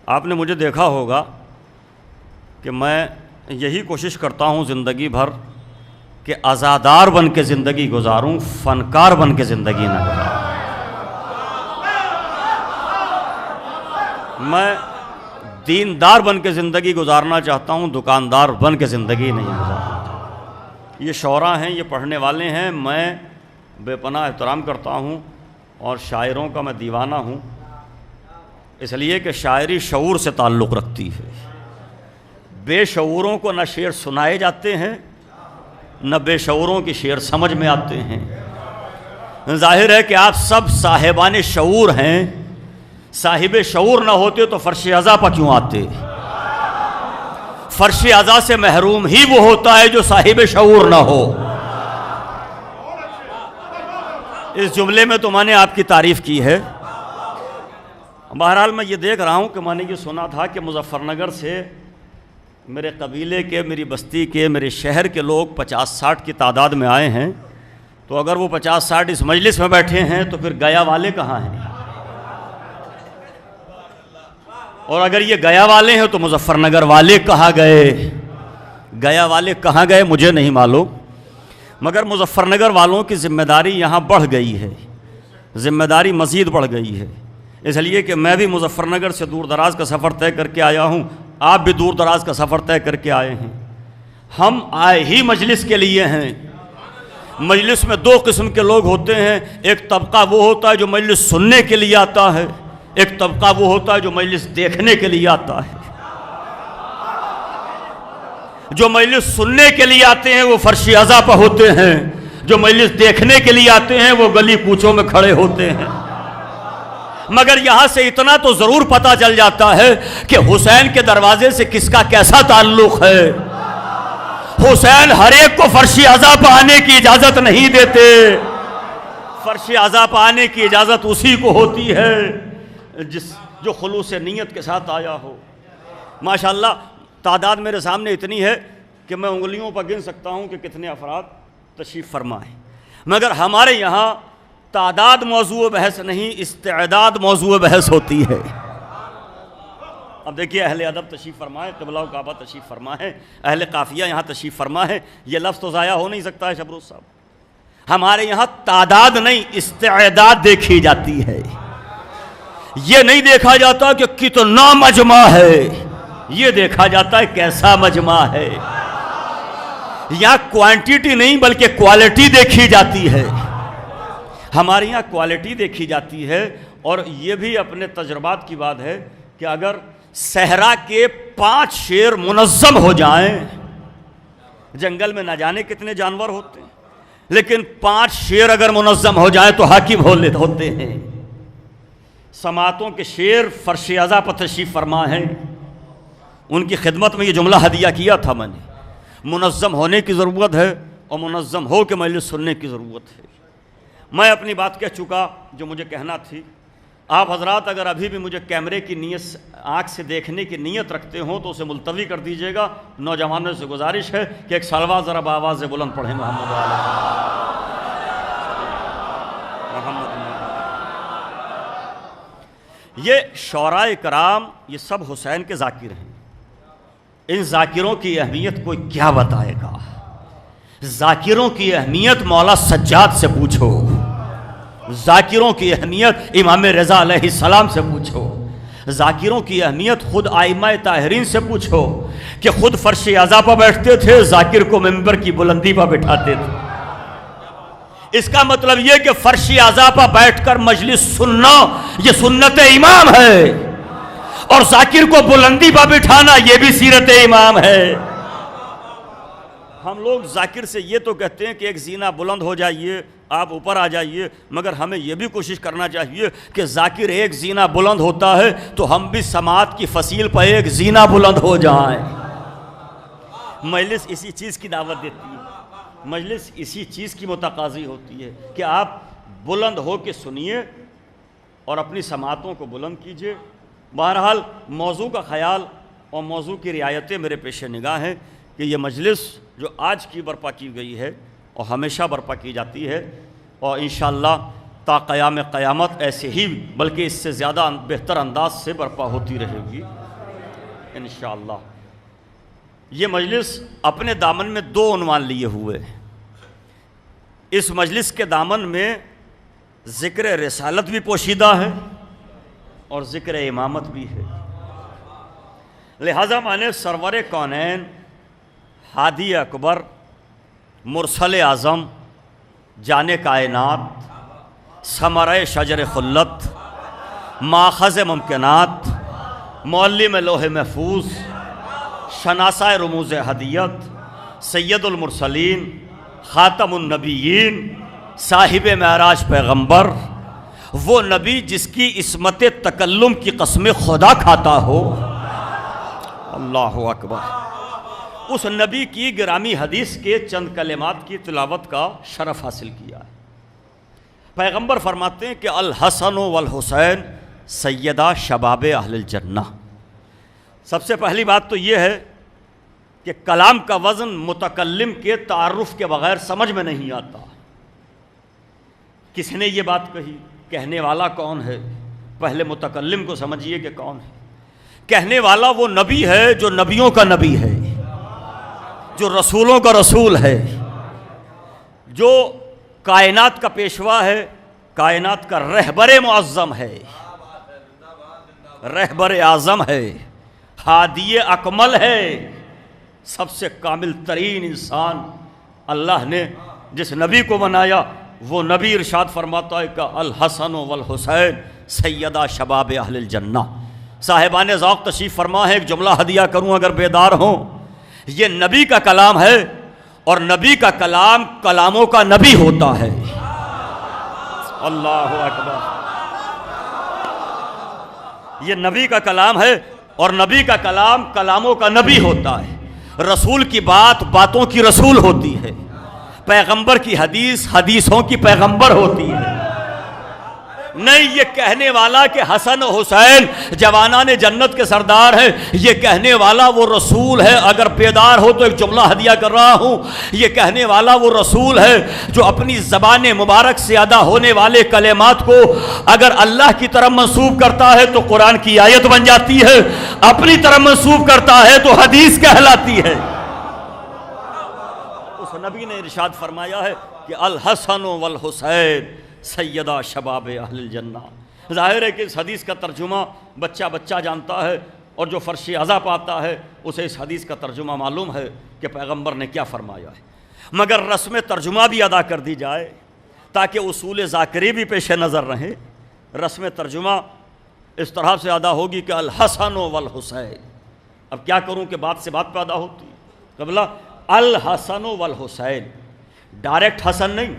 آپ نے مجھے دیکھا ہوگا کہ میں یہی کوشش کرتا ہوں زندگی بھر کہ عزادار بن کے زندگی گزاروں، فنکار بن کے زندگی نہ گزاروں۔ میں دیندار بن کے زندگی گزارنا چاہتا ہوں، دکاندار بن کے زندگی نہیں گزارنا چاہتا۔ یہ شعراء ہیں، یہ پڑھنے والے ہیں، میں بے پناہ احترام کرتا ہوں اور شاعروں کا میں دیوانہ ہوں، اس لیے کہ شاعری شعور سے تعلق رکھتی ہے۔ بے شعوروں کو نہ شعر سنائے جاتے ہیں، نہ بے شعوروں کی شعر سمجھ میں آتے ہیں۔ ظاہر ہے کہ آپ سب صاحبان شعور ہیں، صاحب شعور نہ ہوتے تو فرش عزا پر کیوں آتے؟ فرش عزا سے محروم ہی وہ ہوتا ہے جو صاحب شعور نہ ہو۔ اس جملے میں تو میں نے آپ کی تعریف کی ہے۔ بہرحال میں یہ دیکھ رہا ہوں کہ میں نے یہ سنا تھا کہ مظفر نگر سے میرے قبیلے کے، میری بستی کے، میرے شہر کے لوگ 50-60 کی تعداد میں آئے ہیں، تو اگر وہ 50-60 اس مجلس میں بیٹھے ہیں تو پھر گیا والے کہاں ہیں؟ اور اگر یہ گیا والے ہیں تو مظفر نگر والے کہاں گئے؟ گیا والے کہاں گئے مجھے نہیں معلوم، مگر مظفر نگر والوں کی ذمہ داری یہاں بڑھ گئی ہے، ذمہ داری مزید بڑھ گئی ہے، اس لیے کہ میں بھی مظفر نگر سے دور دراز کا سفر طے کر کے آیا ہوں، آپ بھی دور دراز کا سفر طے کر کے آئے ہیں۔ ہم آئے ہی مجلس کے لیے ہیں۔ مجلس میں 2 قسم کے لوگ ہوتے ہیں، ایک طبقہ وہ ہوتا ہے جو مجلس سننے کے لیے آتا ہے، ایک طبقہ وہ ہوتا ہے جو مجلس دیکھنے کے لیے آتا ہے۔ جو مجلس سننے کے لیے آتے ہیں وہ فرش عزا پر ہوتے ہیں، جو مجلس دیکھنے کے لیے آتے ہیں وہ گلی کوچوں میں کھڑے ہوتے ہیں۔ مگر یہاں سے اتنا تو ضرور پتہ چل جاتا ہے کہ حسین کے دروازے سے کس کا کیسا تعلق ہے۔ حسین ہر ایک کو فرش عزا پر آنے کی اجازت نہیں دیتے، فرش عزا پر آنے کی اجازت اسی کو ہوتی ہے جو خلوص نیت کے ساتھ آیا ہو۔ ماشاءاللہ تعداد میرے سامنے اتنی ہے کہ میں انگلیوں پر گن سکتا ہوں کہ کتنے افراد تشریف فرما ہیں، مگر ہمارے یہاں تعداد موضوع بحث نہیں، استعداد موضوع بحث ہوتی ہے۔ اب دیکھیے اہل ادب تشریف فرما ہے، قبلہ و کعبہ تشریف فرما ہے، اہل قافیہ یہاں تشریف فرما ہے، یہ لفظ تو ضائع ہو نہیں سکتا ہے شبروز صاحب۔ ہمارے یہاں تعداد نہیں استعداد دیکھی جاتی ہے، یہ نہیں دیکھا جاتا کہ کتنا مجمع ہے، یہ دیکھا جاتا ہے کیسا مجمع ہے۔ یہاں کوانٹیٹی نہیں بلکہ کوالٹی دیکھی جاتی ہے، ہمارے یہاں کوالٹی دیکھی جاتی ہے۔ اور یہ بھی اپنے تجربات کی بات ہے کہ اگر صحرا کے 5 شیر منظم ہو جائیں، جنگل میں نہ جانے کتنے جانور ہوتے ہیں، لیکن 5 شیر اگر منظم ہو جائیں تو حاکم ہوتے ہیں۔ سماعتوں کے شیر فرش عزا پر تشریف فرما ہیں، ان کی خدمت میں یہ جملہ ہدیہ کیا تھا میں نے، منظم ہونے کی ضرورت ہے اور منظم ہو کے مجلس سننے کی ضرورت ہے۔ میں اپنی بات کہہ چکا جو مجھے کہنا تھی۔ آپ حضرات اگر ابھی بھی مجھے کیمرے کی نیت، آنکھ سے دیکھنے کی نیت رکھتے ہوں تو اسے ملتوی کر دیجیے گا۔ نوجوانوں سے گزارش ہے کہ ایک صلوات ذرا بآواز سے بلند پڑھیں محمد محمد۔ یہ شعراء کرام یہ سب حسین کے ذاکر ہیں، ان ذاکروں کی اہمیت کوئی کیا بتائے گا؟ ذاکروں کی اہمیت مولا سجاد سے پوچھو، ذاکروں کی اہمیت امام رضا علیہ السلام سے پوچھو، ذاکروں کی اہمیت خود ائمہ طاہرین سے پوچھو کہ خود فرش عزا پر بیٹھتے تھے، ذاکر کو منبر کی بلندی پر بٹھاتے تھے۔ اس کا مطلب یہ کہ فرش عزا پر بیٹھ کر مجلس سننا یہ سنت امام ہے، اور ذاکر کو بلندی پر بٹھانا یہ بھی سیرت امام ہے۔ ہم لوگ ذاکر سے یہ تو کہتے ہیں کہ ایک زینہ بلند ہو جائیے، آپ اوپر آ جائیے، مگر ہمیں یہ بھی کوشش کرنا چاہیے کہ ذاکر ایک زینہ بلند ہوتا ہے تو ہم بھی سماعت کی فصیل پر ایک زینہ بلند ہو جائیں۔ مجلس اسی چیز کی دعوت دیتی ہے، مجلس اسی چیز کی متقاضی ہوتی ہے کہ آپ بلند ہو کے سنیے اور اپنی سماعتوں کو بلند کیجیے۔ بہرحال موضوع کا خیال اور موضوع کی رعایتیں میرے پیش نگاہ ہیں کہ یہ مجلس جو آج کی برپا کی گئی ہے اور ہمیشہ برپا کی جاتی ہے، اور انشاءاللہ تا قیام قیامت ایسے ہی بلکہ اس سے زیادہ بہتر انداز سے برپا ہوتی رہے گی انشاءاللہ۔ یہ مجلس اپنے دامن میں 2 عنوان لیے ہوئے ہیں۔ اس مجلس کے دامن میں ذکر رسالت بھی پوشیدہ ہے اور ذکر امامت بھی ہے، لہذا میں نے سرور کونین، ہادی اکبر، مرسل اعظم، جان کائنات، ثمرۂ شجر خلت، ماخذ ممکنات، معلم لوح محفوظ، شناسہ رموز ہدیت، سید المرسلین، خاتم النبیین، صاحب معراج پیغمبر، وہ نبی جس کی عصمت تکلم کی قسم خدا کھاتا ہو، اللہ اکبر، اس نبی کی گرامی حدیث کے چند کلمات کی تلاوت کا شرف حاصل کیا ہے۔ پیغمبر فرماتے ہیں کہ الحسن والحسین سیدہ شباب اہل الجنہ۔ سب سے پہلی بات تو یہ ہے کہ کلام کا وزن متکلم کے تعارف کے بغیر سمجھ میں نہیں آتا۔ کس نے یہ بات کہی؟ کہنے والا کون ہے؟ پہلے متکلم کو سمجھیے کہ کون ہے۔ کہنے والا وہ نبی ہے جو نبیوں کا نبی ہے، جو رسولوں کا رسول ہے، جو کائنات کا پیشوا ہے، کائنات کا رہبر معظم ہے، رہبر اعظم ہے، ہادی اکمل ہے، سب سے کامل ترین انسان اللہ نے جس نبی کو بنایا وہ نبی ارشاد فرماتا ہے کہ الحسن والحسین سیدہ شباب اہل الجنہ۔ صاحبان ذوق تشریف فرما ہے، ایک جملہ ہدیہ کروں اگر بیدار ہوں۔ یہ نبی کا کلام ہے اور نبی کا کلام کلاموں کا نبی ہوتا ہے، اللہ اکبر۔ یہ نبی کا کلام ہے اور نبی کا کلام کلاموں کا نبی ہوتا ہے۔ رسول کی بات باتوں کی رسول ہوتی ہے، پیغمبر کی حدیث حدیثوں کی پیغمبر ہوتی ہے۔ نہیں یہ کہنے والا کہ حسن و حسین جوانان جنت کے سردار ہیں، یہ کہنے والا وہ رسول ہے، اگر بیدار ہو تو ایک جملہ ہدیہ کر رہا ہوں، یہ کہنے والا وہ رسول ہے جو اپنی زبان مبارک سے ادا ہونے والے کلمات کو اگر اللہ کی طرف منسوب کرتا ہے تو قرآن کی آیت بن جاتی ہے، اپنی طرف منسوب کرتا ہے تو حدیث کہلاتی ہے۔ اس نبی نے ارشاد فرمایا ہے کہ الحسن والحسین سیدہ شباب اہل الجنہ۔ ظاہر ہے کہ اس حدیث کا ترجمہ بچہ بچہ جانتا ہے اور جو فرش عزا پاتا ہے اسے اس حدیث کا ترجمہ معلوم ہے کہ پیغمبر نے کیا فرمایا ہے، مگر رسم ترجمہ بھی ادا کر دی جائے تاکہ اصول ذاکری بھی پیش نظر رہے۔ رسم ترجمہ اس طرح سے ادا ہوگی کہ الحسن والحسین۔ اب کیا کروں کہ بات سے بات پیدا ہوتی ہے۔ قبلہ الحسن والحسین، ڈائریکٹ حسن نہیں،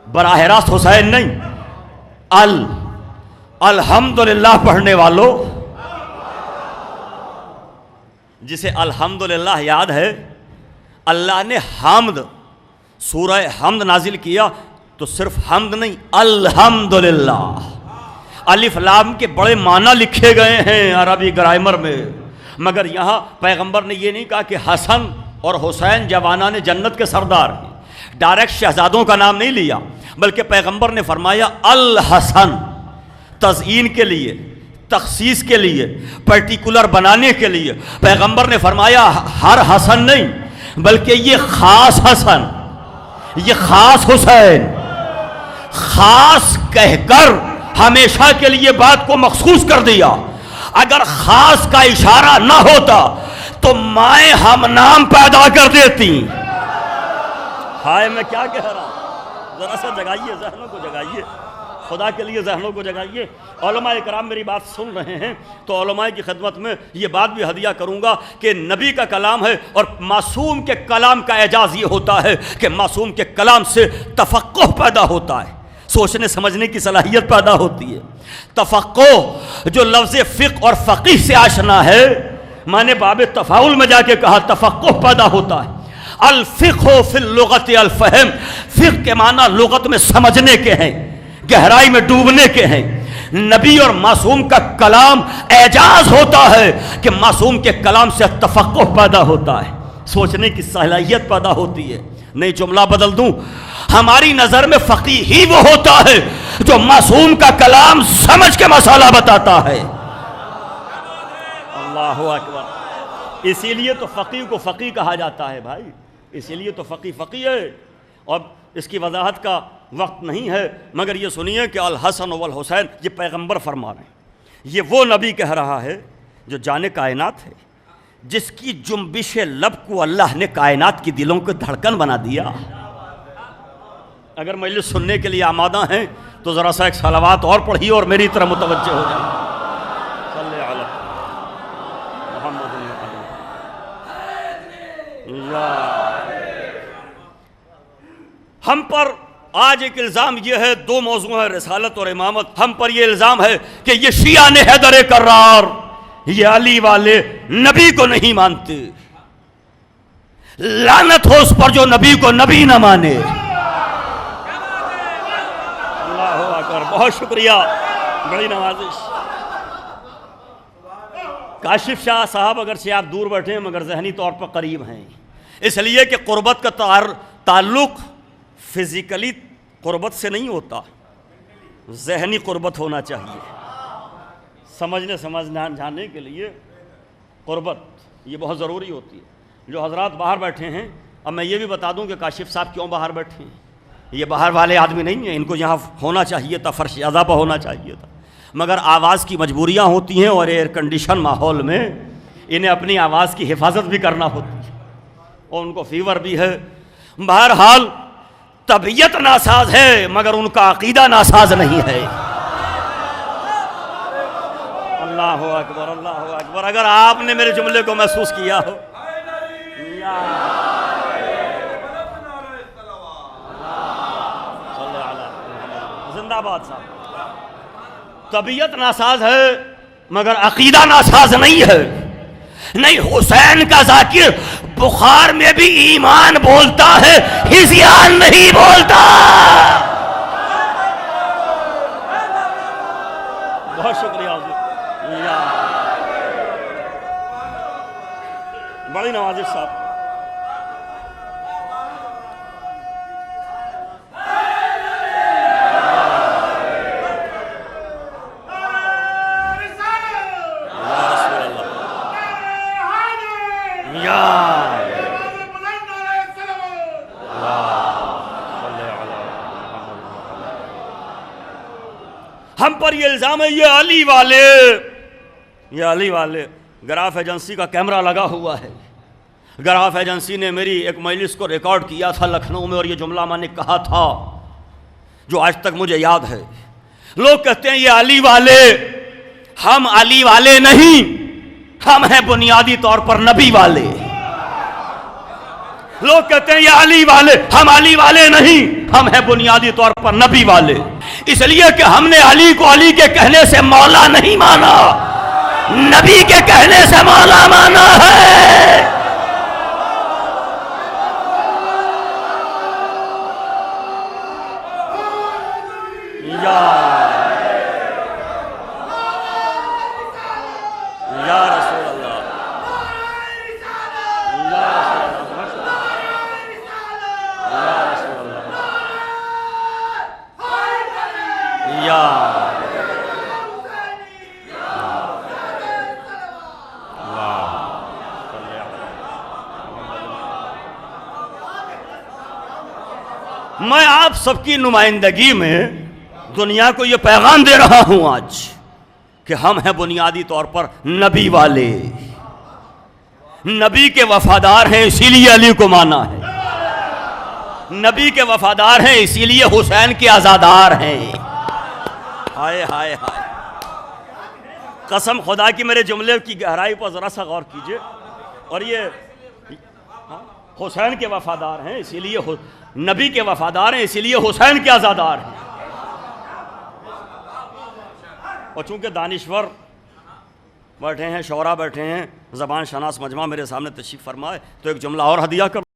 براہ راست حسین نہیں، الحمدللہ پڑھنے والوں، جسے الحمدللہ یاد ہے، اللہ نے حمد، سورہ حمد نازل کیا تو صرف حمد نہیں، الحمدللہ۔ الف لام کے بڑے معنی لکھے گئے ہیں عربی گرامر میں، مگر یہاں پیغمبر نے یہ نہیں کہا کہ حسن اور حسین جوانان جنت کے سردار ہیں، ڈائریکٹ شہزادوں کا نام نہیں لیا، بلکہ پیغمبر نے فرمایا الحسن، تزئین کے لیے، تخصیص کے لیے، پرٹیکولر بنانے کے لیے۔ پیغمبر نے فرمایا ہر حسن نہیں بلکہ یہ خاص حسن، یہ خاص حسین، خاص کہہ کر ہمیشہ کے لیے بات کو مخصوص کر دیا۔ اگر خاص کا اشارہ نہ ہوتا تو مائیں ہم نام پیدا کر دیتی۔ ہائے میں کیا کہہ رہا ہوں، ذرا سا جگائیے، ذہنوں کو جگائیے، خدا کے لیے ذہنوں کو جگائیے۔ علماء کرام میری بات سن رہے ہیں تو علماء کی خدمت میں یہ بات بھی ہدیہ کروں گا کہ نبی کا کلام ہے اور معصوم کے کلام کا اعجاز یہ ہوتا ہے کہ معصوم کے کلام سے تفقہ پیدا ہوتا ہے، سوچنے سمجھنے کی صلاحیت پیدا ہوتی ہے۔ تفقہ جو لفظ فقہ اور فقیہ سے آشنا ہے، میں نے باب تفاعل میں جا کے کہا تفقہ پیدا ہوتا ہے۔ الفقہ فی اللغت الفہم، فقہ کے معنی لغت میں سمجھنے کے ہیں، گہرائی میں ڈوبنے کے ہیں۔ نبی اور معصوم کا کلام اعجاز ہوتا ہے کہ معصوم کے کلام سے تفقہ پیدا ہوتا ہے، سوچنے کی صلاحیت پیدا ہوتی ہے۔ نہیں جملہ بدل دوں، ہماری نظر میں فقیہ ہی وہ ہوتا ہے جو معصوم کا کلام سمجھ کے مسئلہ بتاتا ہے۔ اللہ اکبر۔ اسی لیے تو فقیہ کو فقیہ کہا جاتا ہے بھائی، اسی لیے تو فقیہ فقیہ ہے۔ اور اس کی وضاحت کا وقت نہیں ہے، مگر یہ سنیے کہ الحسن والحسین، یہ پیغمبر فرما رہے ہیں، یہ وہ نبی کہہ رہا ہے جو جان کائنات ہے، جس کی جنبش لب کو اللہ نے کائنات کی دلوں کو دھڑکن بنا دیا۔ اگر مجلس سننے کے لیے آمادہ ہیں تو ذرا سا ایک صلوات اور پڑھیے اور میری طرح متوجہ ہو جائیں۔ صلی علی محمد ہم پر آج ایک الزام یہ ہے، دو موضوع ہیں، رسالت اور امامت۔ ہم پر یہ الزام ہے کہ یہ شیعہ نے حیدر کرار، یہ علی والے نبی کو نہیں مانتے۔ لعنت ہو اس پر جو نبی کو نبی نہ مانے۔ اللہ اکبر، بہت شکریہ، بڑی نوازش۔ کاشف شاہ صاحب اگرچہ آپ دور بیٹھے ہیں مگر ذہنی طور پر قریب ہیں، اس لیے کہ قربت کا تعلق فزیکلی قربت سے نہیں ہوتا، ذہنی قربت ہونا چاہیے۔ سمجھنے کے لیے قربت یہ بہت ضروری ہوتی ہے۔ جو حضرات باہر بیٹھے ہیں، اب میں یہ بھی بتا دوں کہ کاشف صاحب کیوں باہر بیٹھے ہیں۔ یہ باہر والے آدمی نہیں ہیں، ان کو یہاں ہونا چاہیے تھا، فرش اعضا پہ ہونا چاہیے تھا، مگر آواز کی مجبوریاں ہوتی ہیں اور ایئر کنڈیشن ماحول میں انہیں اپنی آواز کی حفاظت بھی کرنا ہوتی ہے اور ان کو فیور بھی ہے۔ بہرحال طبیعت ناساز ہے مگر ان کا عقیدہ ناساز نہیں ہے۔ اللہ اکبر، اللہ اکبر۔ اگر آپ نے میرے جملے کو محسوس کیا ہو، زندہ باد صاحب، طبیعت ناساز ہے مگر عقیدہ ناساز نہیں ہے۔ نہیں، حسین کا ذاکر بخار میں بھی ایمان بولتا ہے، ہذیان نہیں بولتا۔ بہت شکریہ حضور، بڑی نوازش صاحب۔ ہم پر یہ الزام ہے، یہ علی والے گراف ایجنسی کا کیمرہ لگا ہوا ہے۔ گراف ایجنسی نے میری ایک مجلس کو ریکارڈ کیا تھا لکھنؤ میں، اور یہ جملہ میں نے کہا تھا جو آج تک مجھے یاد ہے۔ لوگ کہتے ہیں یہ علی والے، ہم علی والے نہیں، ہم ہیں بنیادی طور پر نبی والے۔ لوگ کہتے ہیں یہ علی والے، ہم علی والے نہیں، ہم ہیں بنیادی طور پر نبی والے۔ اس لیے کہ ہم نے علی کو علی کے کہنے سے مولا نہیں مانا، نبی کے کہنے سے مولا مانا ہے۔ یا رسول اللہ، میں آپ سب کی نمائندگی میں دنیا کو یہ پیغام دے رہا ہوں آج کہ ہم ہیں بنیادی طور پر نبی والے، نبی کے وفادار ہیں اسی لیے علی کو مانا ہے، نبی کے وفادار ہیں اسی لیے حسین کے عزادار ہیں۔ ہائے ہائے ہائے، قسم خدا کی میرے جملے کی گہرائی پر ذرا سا غور کیجئے۔ اور یہ حسین کے وفادار ہیں اسی لیے نبی کے وفادار ہیں اسی لیے حسین کے عزادار ہیں۔ اور چونکہ دانشور بیٹھے ہیں، شعراء بیٹھے ہیں، زبان شناس مجمع میرے سامنے تشریف فرمائے، تو ایک جملہ اور ہدیہ کر